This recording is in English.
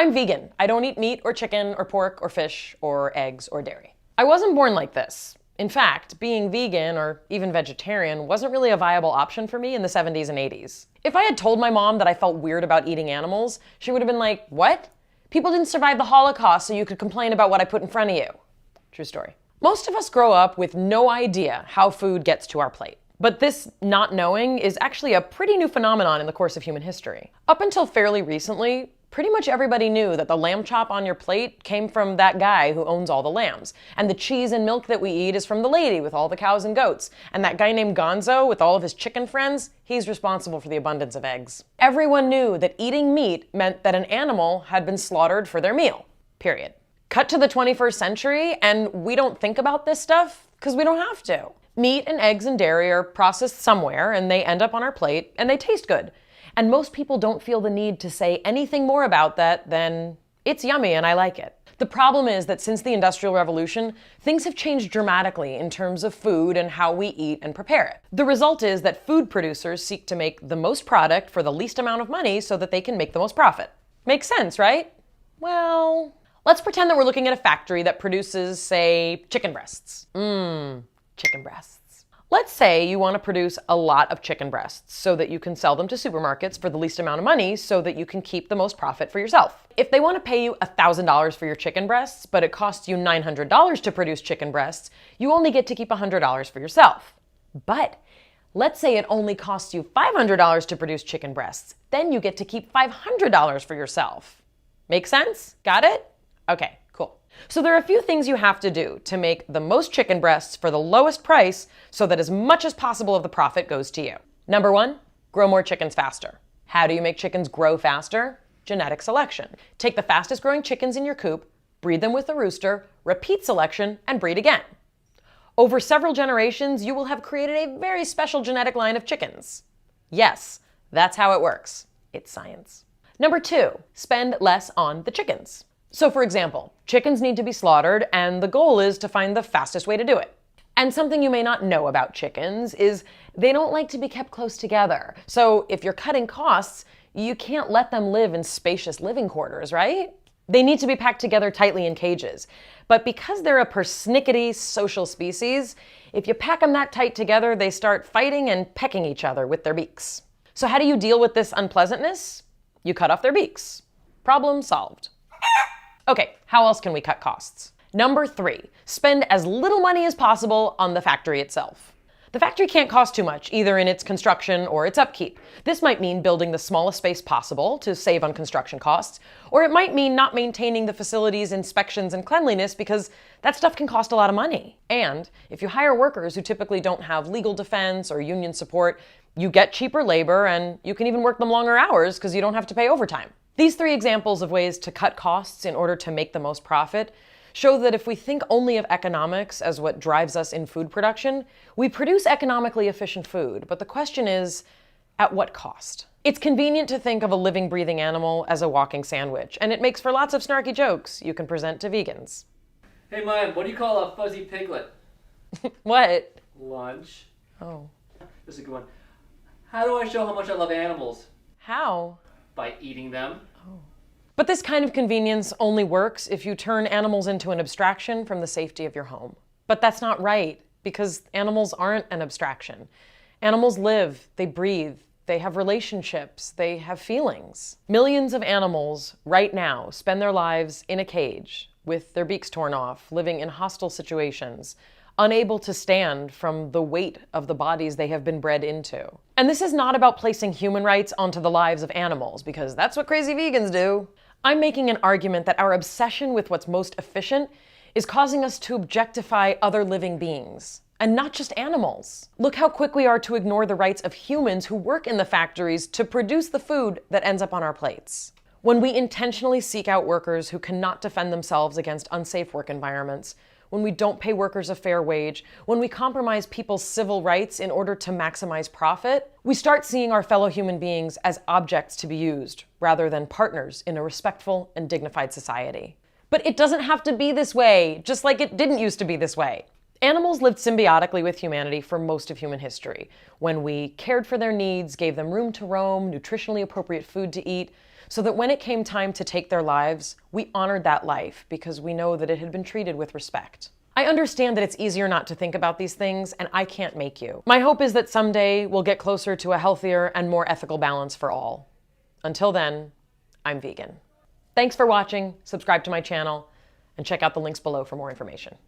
I'm vegan. I don't eat meat or chicken or pork or fish or eggs or dairy. I wasn't born like this. In fact, being vegan or even vegetarian wasn't really a viable option for me in the 70s and 80s. If I had told my mom that I felt weird about eating animals, she would have been like, what? People didn't survive the Holocaust so you could complain about what I put in front of you. True story. Most of us grow up with no idea how food gets to our plate. But this not knowing is actually a pretty new phenomenon in the course of human history. Up until fairly recently, pretty much everybody knew that the lamb chop on your plate came from that guy who owns all the lambs. And the cheese and milk that we eat is from the lady with all the cows and goats. And that guy named Gonzo with all of his chicken friends, he's responsible for the abundance of eggs. Everyone knew that eating meat meant that an animal had been slaughtered for their meal. Period. Cut to the 21st century, and we don't think about this stuff because we don't have to. Meat and eggs and dairy are processed somewhere, and they end up on our plate, and they taste good. And most people don't feel the need to say anything more about that than, it's yummy and I like it. The problem is that since the Industrial Revolution, things have changed dramatically in terms of food and how we eat and prepare it. The result is that food producers seek to make the most product for the least amount of money so that they can make the most profit. Makes sense, right? Well, let's pretend that we're looking at a factory that produces, say, chicken breasts. Chicken breasts. Let's say you want to produce a lot of chicken breasts so that you can sell them to supermarkets for the least amount of money so that you can keep the most profit for yourself. If they want to pay you $1,000 for your chicken breasts, but it costs you $900 to produce chicken breasts, you only get to keep $100 for yourself. But let's say it only costs you $500 to produce chicken breasts, then you get to keep $500 for yourself. Make sense? Got it? Okay, cool. So there are a few things you have to do to make the most chicken breasts for the lowest price so that as much as possible of the profit goes to you. Number one, grow more chickens faster. How do you make chickens grow faster? Genetic selection. Take the fastest growing chickens in your coop, breed them with a rooster, repeat selection, and breed again. Over several generations, you will have created a very special genetic line of chickens. Yes, that's how it works. It's science. Number two, spend less on the chickens. So for example, chickens need to be slaughtered, and the goal is to find the fastest way to do it. And something you may not know about chickens is they don't like to be kept close together. So if you're cutting costs, you can't let them live in spacious living quarters, right? They need to be packed together tightly in cages. But because they're a persnickety social species, if you pack them that tight together, they start fighting and pecking each other with their beaks. So how do you deal with this unpleasantness? You cut off their beaks. Problem solved. Okay, how else can we cut costs? Number three, spend as little money as possible on the factory itself. The factory can't cost too much, either in its construction or its upkeep. This might mean building the smallest space possible to save on construction costs, or it might mean not maintaining the facility's inspections and cleanliness because that stuff can cost a lot of money. And if you hire workers who typically don't have legal defense or union support, you get cheaper labor and you can even work them longer hours because you don't have to pay overtime. These three examples of ways to cut costs in order to make the most profit show that if we think only of economics as what drives us in food production, we produce economically efficient food, but the question is, at what cost? It's convenient to think of a living, breathing animal as a walking sandwich, and it makes for lots of snarky jokes you can present to vegans. Hey Mayim, what do you call a fuzzy piglet? What? Lunch. Oh. This is a good one. How do I show how much I love animals? How? By eating them. Oh. But this kind of convenience only works if you turn animals into an abstraction from the safety of your home. But that's not right, because animals aren't an abstraction. Animals live, they breathe, they have relationships, they have feelings. Millions of animals right now spend their lives in a cage with their beaks torn off, living in hostile situations, unable to stand from the weight of the bodies they have been bred into. And this is not about placing human rights onto the lives of animals, because that's what crazy vegans do. I'm making an argument that our obsession with what's most efficient is causing us to objectify other living beings, and not just animals. Look how quick we are to ignore the rights of humans who work in the factories to produce the food that ends up on our plates. When we intentionally seek out workers who cannot defend themselves against unsafe work environments, when we don't pay workers a fair wage, when we compromise people's civil rights in order to maximize profit, we start seeing our fellow human beings as objects to be used, rather than partners in a respectful and dignified society. But it doesn't have to be this way, just like it didn't used to be this way. Animals lived symbiotically with humanity for most of human history, when we cared for their needs, gave them room to roam, nutritionally appropriate food to eat, so that when it came time to take their lives, we honored that life because we know that it had been treated with respect. I understand that it's easier not to think about these things, and I can't make you. My hope is that someday we'll get closer to a healthier and more ethical balance for all. Until then, I'm vegan. Thanks for watching, subscribe to my channel, and check out the links below for more information.